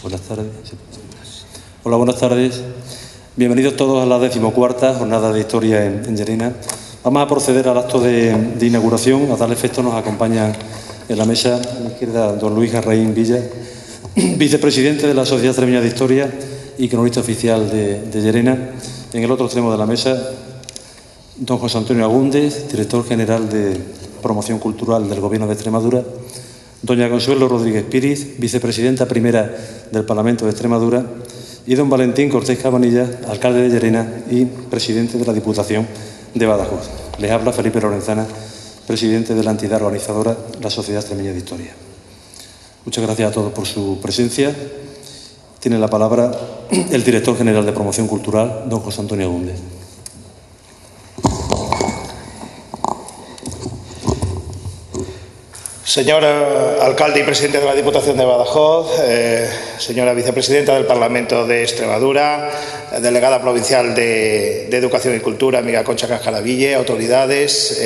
Buenas tardes. Hola, buenas tardes. Bienvenidos todos a la 14ª Jornada de Historia en Llerena. Vamos a proceder al acto de inauguración. A tal efecto nos acompañan en la mesa, a la izquierda, don Luis Garraín Villa, vicepresidente de la Sociedad Extremeña de Historia y cronista oficial de Llerena. En el otro extremo de la mesa, don José Antonio Agúndez, director general de Promoción Cultural del Gobierno de Extremadura, doña Consuelo Rodríguez Píriz, vicepresidenta primera del Parlamento de Extremadura, y don Valentín Cortés Cabanillas, alcalde de Llerena y presidente de la Diputación de Badajoz. Les habla Felipe Lorenzana, presidente de la entidad organizadora, la Sociedad Extremeña de Historia. Muchas gracias a todos por su presencia. Tiene la palabra el director general de Promoción Cultural, don José Antonio Agúndez. Señor alcalde y presidente de la Diputación de Badajoz, señora vicepresidenta del Parlamento de Extremadura, delegada provincial de Educación y Cultura, amiga Concha Cascaraville, autoridades,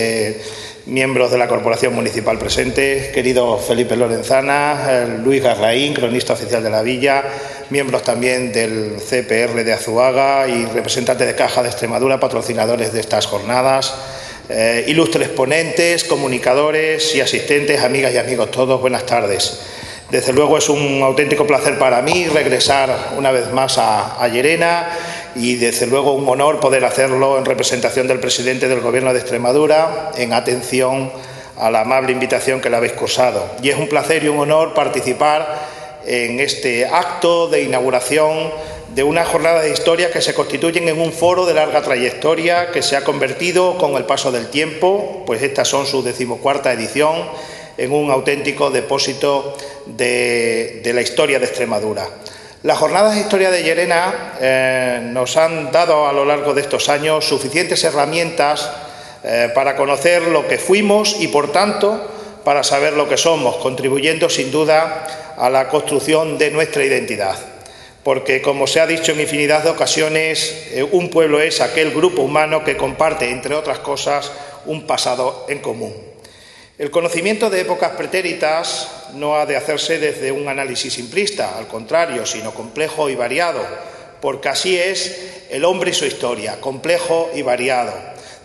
miembros de la Corporación Municipal presentes, querido Felipe Lorenzana, Luis Garraín, cronista oficial de la Villa, miembros también del CPR de Azuaga y representantes de Caja de Extremadura, patrocinadores de estas jornadas. Ilustres ponentes, comunicadores y asistentes, amigas y amigos todos, buenas tardes. Desde luego es un auténtico placer para mí regresar una vez más a Llerena y desde luego un honor poder hacerlo en representación del presidente del Gobierno de Extremadura, en atención a la amable invitación que le habéis cursado. Y es un placer y un honor participar en este acto de inauguración de una jornada de historia que se constituyen en un foro de larga trayectoria que se ha convertido con el paso del tiempo, pues estas son su 14ª edición, en un auténtico depósito de la historia de Extremadura. Las jornadas de historia de Llerena nos han dado a lo largo de estos años suficientes herramientas para conocer lo que fuimos y, por tanto, para saber lo que somos, contribuyendo sin duda a la construcción de nuestra identidad. Porque, como se ha dicho en infinidad de ocasiones, un pueblo es aquel grupo humano que comparte, entre otras cosas, un pasado en común. El conocimiento de épocas pretéritas no ha de hacerse desde un análisis simplista, al contrario, sino complejo y variado, porque así es el hombre y su historia, complejo y variado.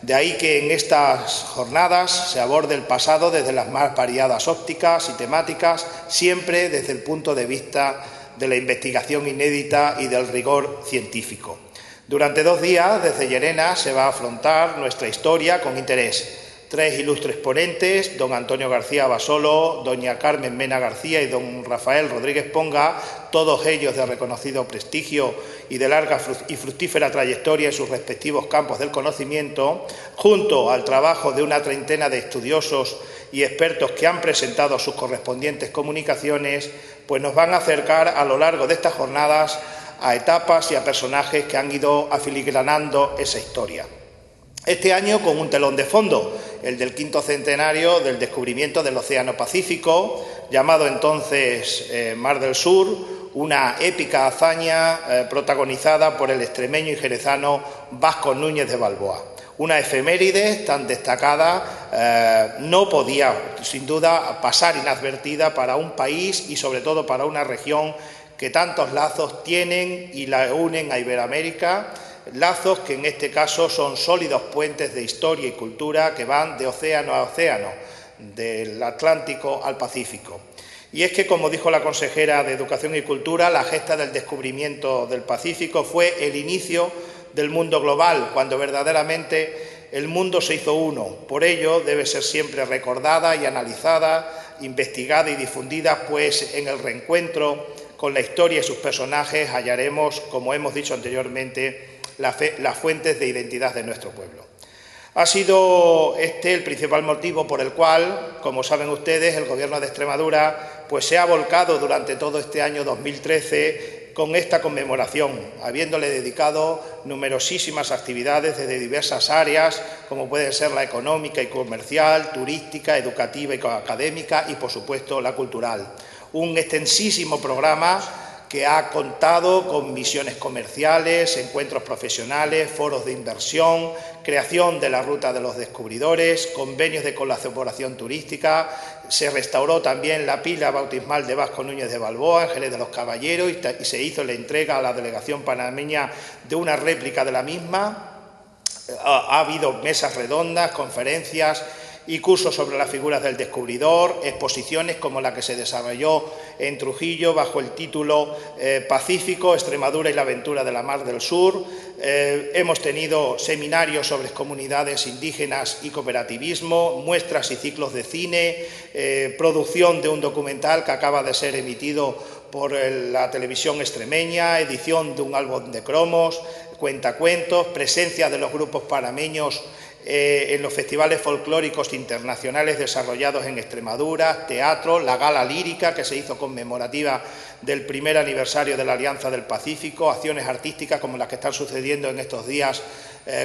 De ahí que en estas jornadas se aborde el pasado desde las más variadas ópticas y temáticas, siempre desde el punto de vista de la investigación inédita y del rigor científico. Durante 2 días, desde Llerena, se va a afrontar nuestra historia con interés. 3 ilustres ponentes, don Antonio García Basolo, doña Carmen Mena García y don Rafael Rodríguez Ponga, todos ellos de reconocido prestigio y de larga y fructífera trayectoria en sus respectivos campos del conocimiento, junto al trabajo de una treintena de estudiosos y expertos que han presentado sus correspondientes comunicaciones, pues nos van a acercar a lo largo de estas jornadas a etapas y a personajes que han ido afiligranando esa historia. Este año con un telón de fondo, el del 5º centenario del descubrimiento del Océano Pacífico, llamado entonces Mar del Sur, una épica hazaña protagonizada por el extremeño y jerezano Vasco Núñez de Balboa. Una efeméride tan destacada no podía, sin duda, pasar inadvertida para un país y, sobre todo, para una región que tantos lazos tienen y la unen a Iberoamérica, lazos que en este caso son sólidos puentes de historia y cultura que van de océano a océano, del Atlántico al Pacífico. Y es que, como dijo la consejera de Educación y Cultura, la gesta del descubrimiento del Pacífico fue el inicio del mundo global, cuando verdaderamente el mundo se hizo uno. Por ello debe ser siempre recordada y analizada, investigada y difundida, pues en el reencuentro con la historia y sus personajes hallaremos, como hemos dicho anteriormente, las fuentes de identidad de nuestro pueblo. Ha sido este el principal motivo por el cual, como saben ustedes, el Gobierno de Extremadura pues se ha volcado durante todo este año 2013 con esta conmemoración, habiéndole dedicado numerosísimas actividades desde diversas áreas, como pueden ser la económica y comercial, turística, educativa y académica y, por supuesto, la cultural. Un extensísimo programa que ha contado con misiones comerciales, encuentros profesionales, foros de inversión, creación de la Ruta de los Descubridores, convenios de colaboración turística. Se restauró también la pila bautismal de Vasco Núñez de Balboa en Jerez de los Caballeros y se hizo la entrega a la delegación panameña de una réplica de la misma. Ha habido mesas redondas, conferencias y cursos sobre las figuras del descubridor, exposiciones como la que se desarrolló en Trujillo bajo el título Pacífico, Extremadura y la aventura de la Mar del Sur. Hemos tenido seminarios sobre comunidades indígenas y cooperativismo, muestras y ciclos de cine, producción de un documental que acaba de ser emitido por la televisión extremeña, edición de un álbum de cromos, cuentacuentos, presencia de los grupos panameños en los festivales folclóricos internacionales desarrollados en Extremadura, teatro, la gala lírica que se hizo conmemorativa del primer aniversario de la Alianza del Pacífico, acciones artísticas como las que están sucediendo en estos días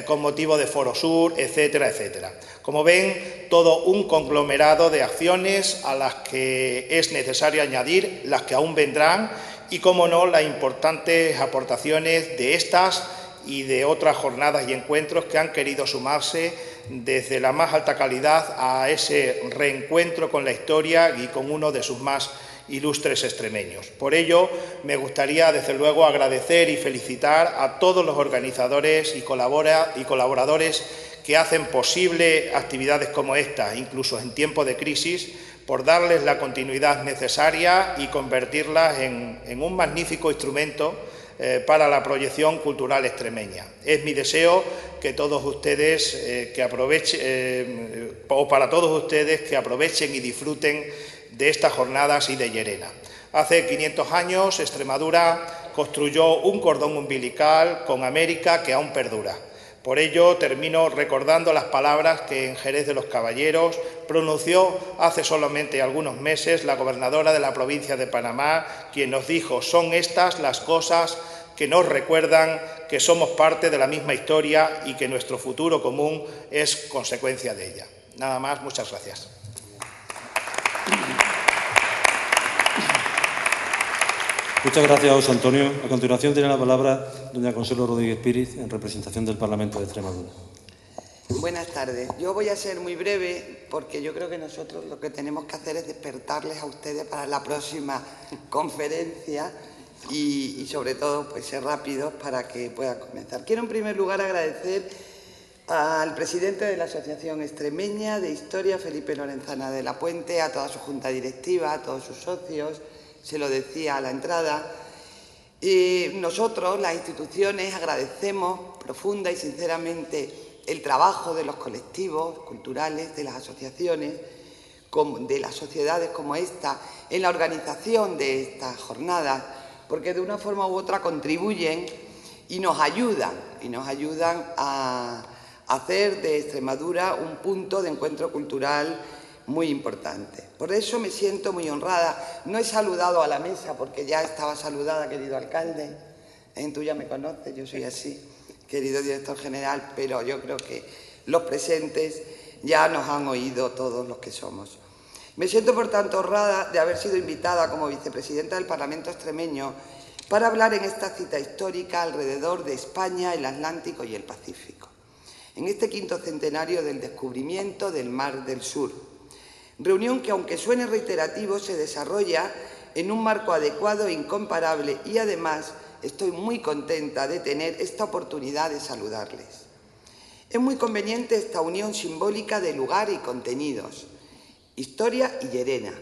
con motivo de Foro Sur, etcétera, etcétera. Como ven, todo un conglomerado de acciones a las que es necesario añadir las que aún vendrán y, como no, las importantes aportaciones de estas y de otras jornadas y encuentros que han querido sumarse desde la más alta calidad a ese reencuentro con la historia y con uno de sus más ilustres extremeños. Por ello, me gustaría, desde luego, agradecer y felicitar a todos los organizadores y colaboradores que hacen posible actividades como esta, incluso en tiempos de crisis, por darles la continuidad necesaria y convertirlas en un magnífico instrumento para la proyección cultural extremeña. Es mi deseo que todos ustedes para todos ustedes que aprovechen y disfruten de estas jornadas y de Llerena. Hace 500 años Extremadura construyó un cordón umbilical con América que aún perdura. Por ello, termino recordando las palabras que en Jerez de los Caballeros pronunció hace solamente algunos meses la gobernadora de la provincia de Panamá, quien nos dijo: son estas las cosas que nos recuerdan que somos parte de la misma historia y que nuestro futuro común es consecuencia de ella. Nada más, muchas gracias. Muchas gracias, José Antonio. A continuación tiene la palabra doña Consuelo Rodríguez Píriz, en representación del Parlamento de Extremadura. Buenas tardes. Yo voy a ser muy breve porque yo creo que nosotros lo que tenemos que hacer es despertarles a ustedes para la próxima conferencia y sobre todo pues ser rápidos para que puedan comenzar. Quiero en primer lugar agradecer al presidente de la Asociación Extremeña de Historia, Felipe Lorenzana de la Puente, a toda su junta directiva, a todos sus socios. Se lo decía a la entrada. Nosotros, las instituciones, agradecemos profunda y sinceramente el trabajo de los colectivos culturales, de las asociaciones, de las sociedades como esta, en la organización de estas jornadas, porque de una forma u otra contribuyen y nos ayudan a hacer de Extremadura un punto de encuentro cultural muy importante. Por eso me siento muy honrada. No he saludado a la mesa porque ya estaba saludada, querido alcalde. Tú ya me conoces, yo soy así, querido director general, pero yo creo que los presentes ya nos han oído todos los que somos. Me siento, por tanto, honrada de haber sido invitada como vicepresidenta del Parlamento extremeño para hablar en esta cita histórica alrededor de España, el Atlántico y el Pacífico, en este 5º centenario del descubrimiento del Mar del Sur. Reunión que, aunque suene reiterativo, se desarrolla en un marco adecuado e incomparable y, además, estoy muy contenta de tener esta oportunidad de saludarles. Es muy conveniente esta unión simbólica de lugar y contenidos, historia y Llerena,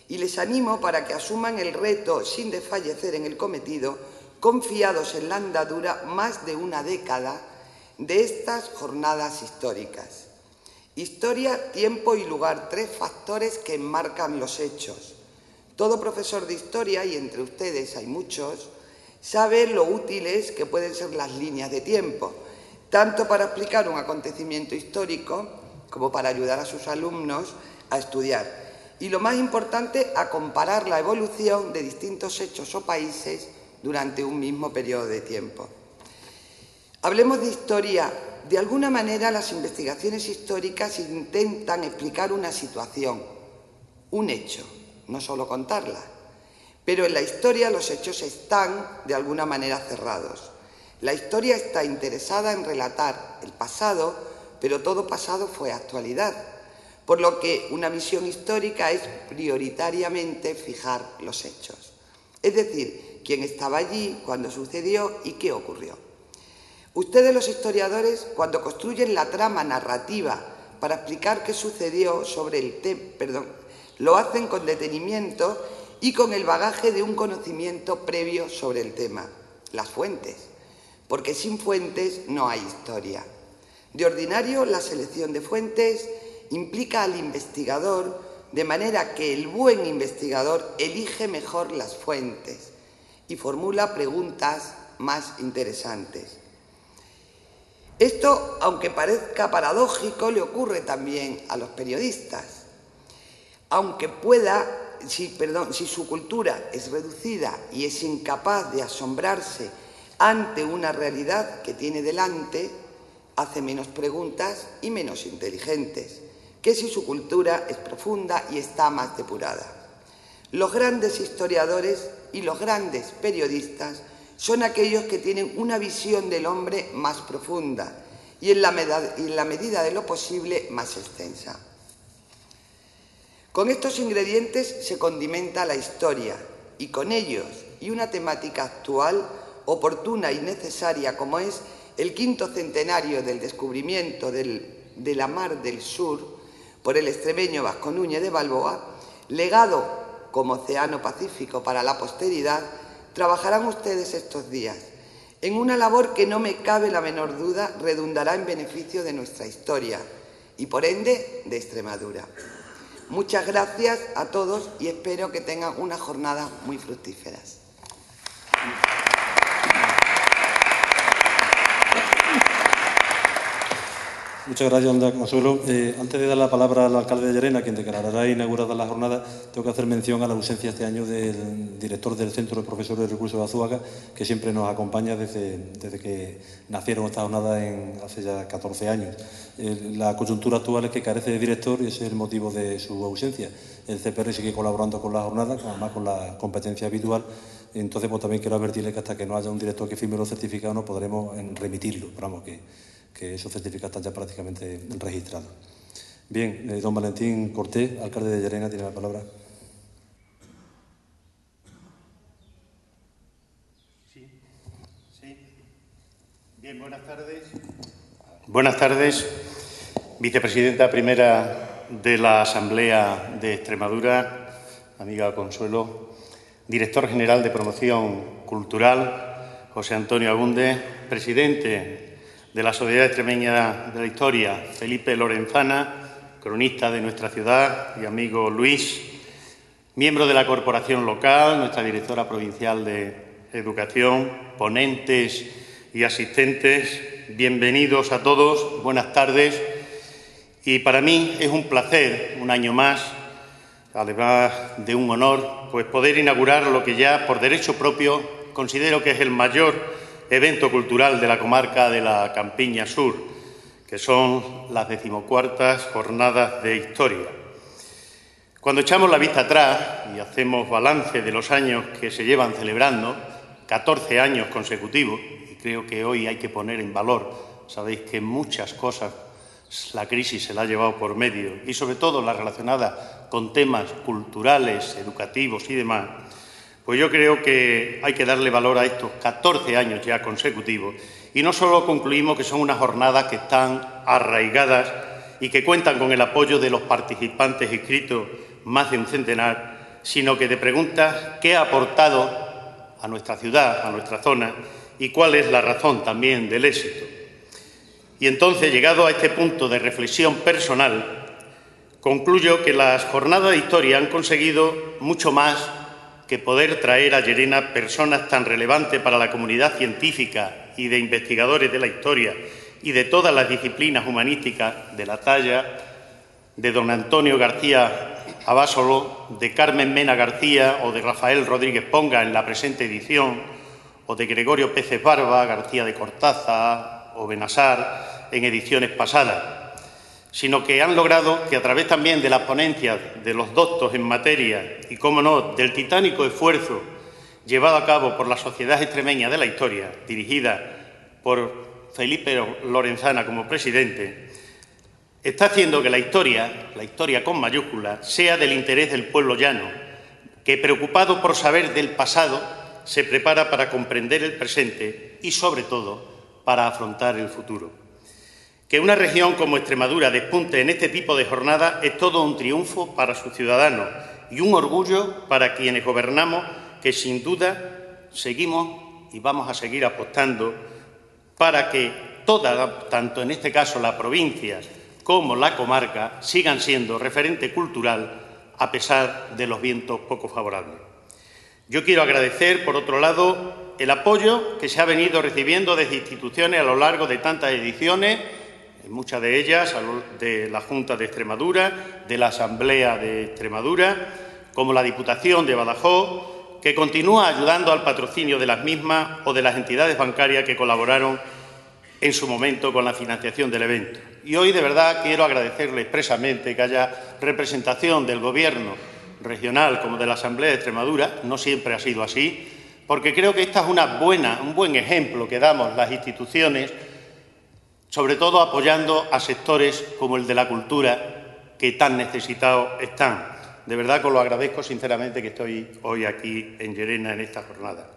y les animo para que asuman el reto sin desfallecer en el cometido, confiados en la andadura más de una década de estas jornadas históricas. Historia, tiempo y lugar, 3 factores que enmarcan los hechos. Todo profesor de historia, y entre ustedes hay muchos, sabe lo útiles que pueden ser las líneas de tiempo, tanto para explicar un acontecimiento histórico como para ayudar a sus alumnos a estudiar. Y lo más importante, a comparar la evolución de distintos hechos o países durante un mismo periodo de tiempo. Hablemos de historia. De alguna manera, las investigaciones históricas intentan explicar una situación, un hecho, no solo contarla. Pero en la historia los hechos están, de alguna manera, cerrados. La historia está interesada en relatar el pasado, pero todo pasado fue actualidad, por lo que una visión histórica es prioritariamente fijar los hechos. Es decir, quién estaba allí, cuándo sucedió y qué ocurrió. Ustedes, los historiadores, cuando construyen la trama narrativa para explicar qué sucedió sobre el tema, lo hacen con detenimiento y con el bagaje de un conocimiento previo sobre el tema, las fuentes, porque sin fuentes no hay historia. De ordinario, la selección de fuentes implica al investigador, de manera que el buen investigador elige mejor las fuentes y formula preguntas más interesantes. Esto, aunque parezca paradójico, le ocurre también a los periodistas. Aunque si su cultura es reducida y es incapaz de asombrarse ante una realidad que tiene delante, hace menos preguntas y menos inteligentes que si su cultura es profunda y está más depurada. Los grandes historiadores y los grandes periodistas son aquellos que tienen una visión del hombre más profunda y en la medida de lo posible más extensa. Con estos ingredientes se condimenta la historia y con ellos y una temática actual, oportuna y necesaria como es el 5º centenario del descubrimiento de la Mar del Sur por el extremeño Vasco Núñez de Balboa, legado como océano Pacífico para la posteridad, trabajarán ustedes estos días en una labor que no me cabe la menor duda redundará en beneficio de nuestra historia y por ende de Extremadura. Muchas gracias a todos y espero que tengan unas jornadas muy fructíferas. Muchas gracias, Onda Consuelo. Antes de dar la palabra al alcalde de Llerena, quien declarará inaugurada la jornada, tengo que hacer mención a la ausencia este año del director del Centro de Profesores de Recursos de Azúaga, que siempre nos acompaña desde que nacieron estas jornadas hace ya 14 años. La coyuntura actual es que carece de director y ese es el motivo de su ausencia. El CPR sigue colaborando con la jornada, además con la competencia habitual. Entonces, pues también quiero advertirle que hasta que no haya un director que firme los certificados no podremos remitirlo. Pero vamos, que esos certificados están ya prácticamente registrados. Bien, don Valentín Cortés, alcalde de Llerena, tiene la palabra. Sí. Bien, buenas tardes. Buenas tardes, vicepresidenta primera de la Asamblea de Extremadura, amiga Consuelo, director general de Promoción Cultural, José Antonio Agúndez, presidente de la Sociedad Extremeña de la Historia, Felipe Lorenzana, cronista de nuestra ciudad, y amigo Luis, miembro de la corporación local, nuestra directora provincial de Educación, ponentes y asistentes, bienvenidos a todos, buenas tardes. Y para mí es un placer, un año más, además de un honor, pues poder inaugurar lo que ya por derecho propio considero que es el mayor evento cultural de la comarca de la Campiña Sur, que son las 14ª Jornadas de Historia. Cuando echamos la vista atrás y hacemos balance de los años que se llevan celebrando, 14 años consecutivos, y creo que hoy hay que poner en valor, sabéis que muchas cosas la crisis se la ha llevado por medio, y sobre todo las relacionadas con temas culturales, educativos y demás, pues yo creo que hay que darle valor a estos 14 años ya consecutivos y no solo concluimos que son unas jornadas que están arraigadas y que cuentan con el apoyo de los participantes inscritos, más de un centenar, sino que te preguntas qué ha aportado a nuestra ciudad, a nuestra zona y cuál es la razón también del éxito. Y entonces, llegado a este punto de reflexión personal, concluyo que las jornadas de historia han conseguido mucho más que poder traer a Llerena personas tan relevantes para la comunidad científica y de investigadores de la historia y de todas las disciplinas humanísticas de la talla de don Antonio García Abasolo, de Carmen Mena García o de Rafael Rodríguez Ponga en la presente edición, o de Gregorio Peces Barba, García de Cortázar o Benassar en ediciones pasadas, sino que han logrado que a través también de las ponencias de los doctos en materia y, cómo no, del titánico esfuerzo llevado a cabo por la Sociedad Extremeña de la Historia, dirigida por Felipe Lorenzana como presidente, está haciendo que la historia con mayúsculas, sea del interés del pueblo llano, que, preocupado por saber del pasado, se prepara para comprender el presente y, sobre todo, para afrontar el futuro. Que una región como Extremadura despunte en este tipo de jornadas es todo un triunfo para sus ciudadanos y un orgullo para quienes gobernamos, que sin duda seguimos y vamos a seguir apostando para que todas, tanto en este caso la provincia como la comarca, sigan siendo referente cultural a pesar de los vientos poco favorables. Yo quiero agradecer, por otro lado, el apoyo que se ha venido recibiendo desde instituciones a lo largo de tantas ediciones, muchas de ellas de la Junta de Extremadura, de la Asamblea de Extremadura, como la Diputación de Badajoz, que continúa ayudando al patrocinio de las mismas o de las entidades bancarias que colaboraron en su momento con la financiación del evento. Y hoy, de verdad, quiero agradecerle expresamente que haya representación del Gobierno regional como de la Asamblea de Extremadura. No siempre ha sido así, porque creo que esta es un buen ejemplo que damos las instituciones, sobre todo apoyando a sectores como el de la cultura, que tan necesitados están. De verdad que os lo agradezco sinceramente que estoy hoy aquí en Llerena en esta jornada.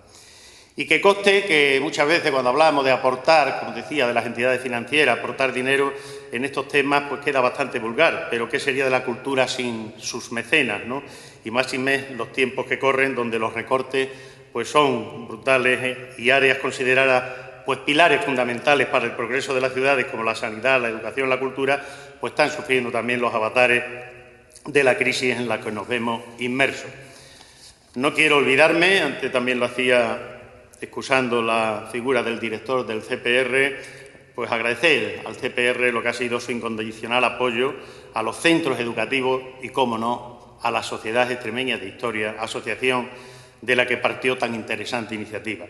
Y que conste que muchas veces cuando hablamos de aportar, como decía, de las entidades financieras, aportar dinero en estos temas, pues queda bastante vulgar. Pero ¿qué sería de la cultura sin sus mecenas, ¿no? Y más y más los tiempos que corren, donde los recortes pues son brutales y áreas consideradas pues pilares fundamentales para el progreso de las ciudades, como la sanidad, la educación, la cultura, pues están sufriendo también los avatares de la crisis en la que nos vemos inmersos. No quiero olvidarme, antes también lo hacía excusando la figura del director del CPR, pues agradecer al CPR lo que ha sido su incondicional apoyo a los centros educativos y, cómo no, a la Sociedad Extremeña de Historia, asociación de la que partió tan interesante iniciativa.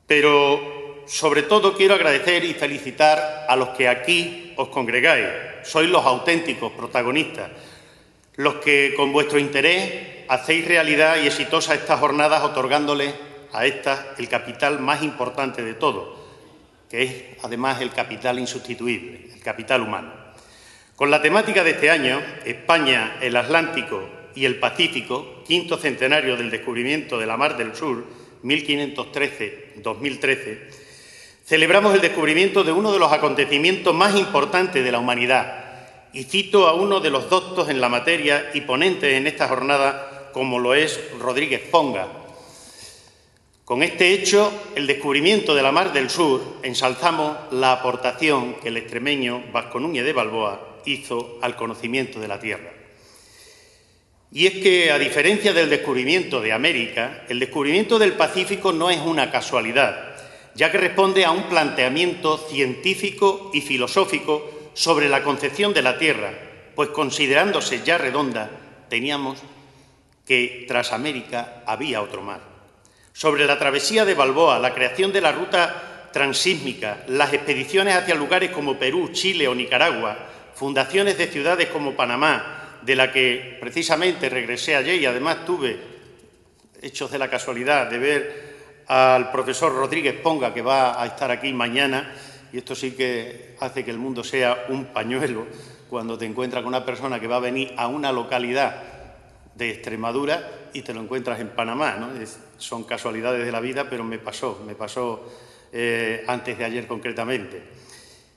Pero, sobre todo, quiero agradecer y felicitar a los que aquí os congregáis. Sois los auténticos protagonistas, los que, con vuestro interés, hacéis realidad y exitosa estas jornadas, otorgándoles a estas el capital más importante de todo, que es, además, el capital insustituible, el capital humano. Con la temática de este año, España, el Atlántico y el Pacífico, quinto centenario del descubrimiento de la Mar del Sur, 1513-2013, celebramos el descubrimiento de uno de los acontecimientos más importantes de la humanidad, y cito a uno de los doctos en la materia y ponentes en esta jornada, como lo es Rodríguez Ponga. Con este hecho, el descubrimiento de la Mar del Sur, ensalzamos la aportación que el extremeño Vasco Núñez de Balboa hizo al conocimiento de la Tierra. Y es que, a diferencia del descubrimiento de América, el descubrimiento del Pacífico no es una casualidad, ya que responde a un planteamiento científico y filosófico sobre la concepción de la Tierra, pues considerándose ya redonda, teníamos que tras América había otro mar. Sobre la travesía de Balboa, la creación de la ruta transísmica, las expediciones hacia lugares como Perú, Chile o Nicaragua, fundaciones de ciudades como Panamá, de la que precisamente regresé ayer y además tuve, hechos de la casualidad, de ver al profesor Rodríguez Ponga, que va a estar aquí mañana, y esto sí que hace que el mundo sea un pañuelo cuando te encuentras con una persona que va a venir a una localidad de Extremadura y te lo encuentras en Panamá, ¿no? Son casualidades de la vida, pero me pasó antes de ayer concretamente.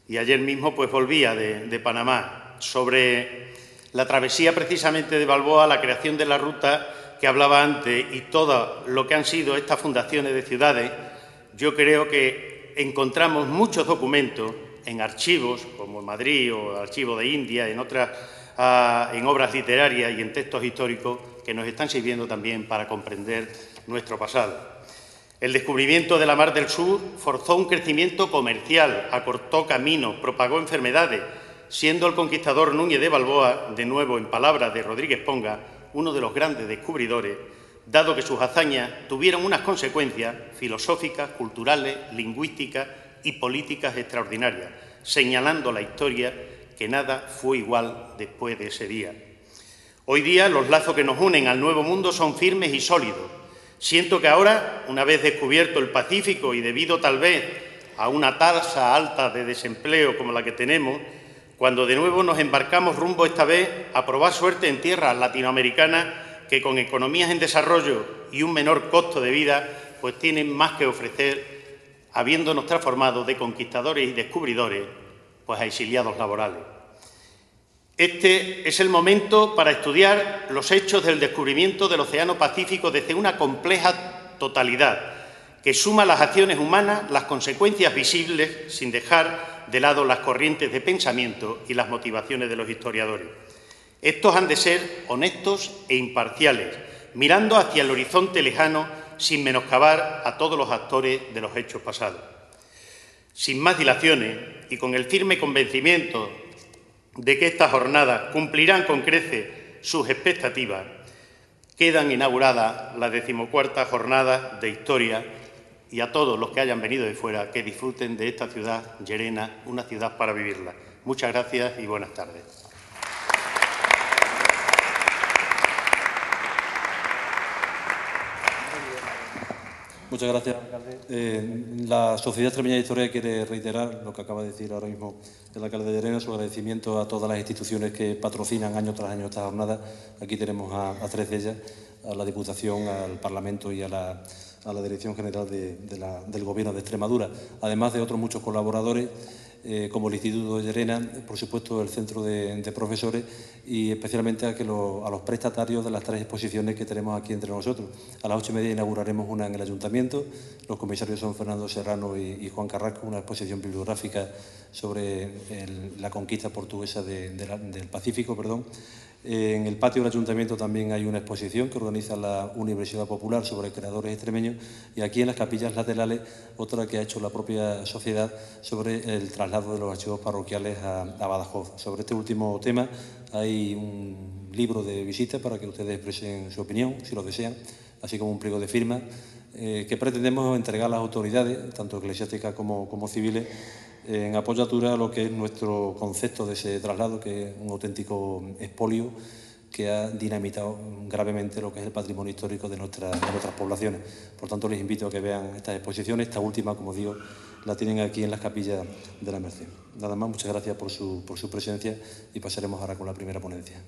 Y ayer mismo pues volvía de Panamá. Sobre la travesía precisamente de Balboa, la creación de la ruta que hablaba antes y todo lo que han sido estas fundaciones de ciudades, yo creo que encontramos muchos documentos en archivos, como en Madrid o Archivo de India, en obras literarias y en textos históricos que nos están sirviendo también para comprender nuestro pasado. El descubrimiento de la Mar del Sur forzó un crecimiento comercial, acortó caminos, propagó enfermedades, siendo el conquistador Núñez de Balboa, de nuevo en palabras de Rodríguez Ponga, uno de los grandes descubridores, dado que sus hazañas tuvieron unas consecuencias filosóficas, culturales, lingüísticas y políticas extraordinarias, señalando la historia que nada fue igual después de ese día. Hoy día los lazos que nos unen al Nuevo Mundo son firmes y sólidos. Siento que ahora, una vez descubierto el Pacífico y debido tal vez a una tasa alta de desempleo como la que tenemos, cuando de nuevo nos embarcamos rumbo esta vez a probar suerte en tierras latinoamericanas que con economías en desarrollo y un menor costo de vida, pues tienen más que ofrecer, habiéndonos transformado de conquistadores y descubridores, pues a exiliados laborales. Este es el momento para estudiar los hechos del descubrimiento del Océano Pacífico desde una compleja totalidad, que suma las acciones humanas, las consecuencias visibles, sin dejar de lado las corrientes de pensamiento y las motivaciones de los historiadores. Estos han de ser honestos e imparciales, mirando hacia el horizonte lejano sin menoscabar a todos los actores de los hechos pasados. Sin más dilaciones y con el firme convencimiento de que estas jornadas cumplirán con creces sus expectativas, quedan inauguradas las 14ª Jornada de Historia y a todos los que hayan venido de fuera que disfruten de esta ciudad, Llerena, una ciudad para vivirla. Muchas gracias y buenas tardes. Muchas gracias, alcalde. La Sociedad Extremeña de Historia quiere reiterar lo que acaba de decir ahora mismo el alcalde de Llerena, su agradecimiento a todas las instituciones que patrocinan año tras año esta jornada. Aquí tenemos a 3 de ellas, a la Diputación, al Parlamento y a la Dirección General del Gobierno de Extremadura, además de otros muchos colaboradores, como el Instituto de Llerena, por supuesto el Centro de Profesores y especialmente a los prestatarios de las 3 exposiciones que tenemos aquí entre nosotros. A las 8:30 inauguraremos una en el Ayuntamiento. Los comisarios son Fernando Serrano y Juan Carrasco, una exposición bibliográfica sobre la conquista portuguesa del Pacífico. En el patio del Ayuntamiento también hay una exposición que organiza la Universidad Popular sobre creadores extremeños y aquí en las capillas laterales otra que ha hecho la propia sociedad sobre el traslado de los archivos parroquiales a Badajoz. Sobre este último tema hay un libro de visita para que ustedes expresen su opinión, si lo desean, así como un pliego de firmas que pretendemos entregar a las autoridades, tanto eclesiásticas como civiles, en apoyatura a lo que es nuestro concepto de ese traslado, que es un auténtico expolio que ha dinamitado gravemente lo que es el patrimonio histórico de nuestras poblaciones. Por tanto, les invito a que vean estas exposiciones. Esta última, como digo, la tienen aquí en las capillas de la Merced. Nada más, muchas gracias por su presencia y pasaremos ahora con la primera ponencia.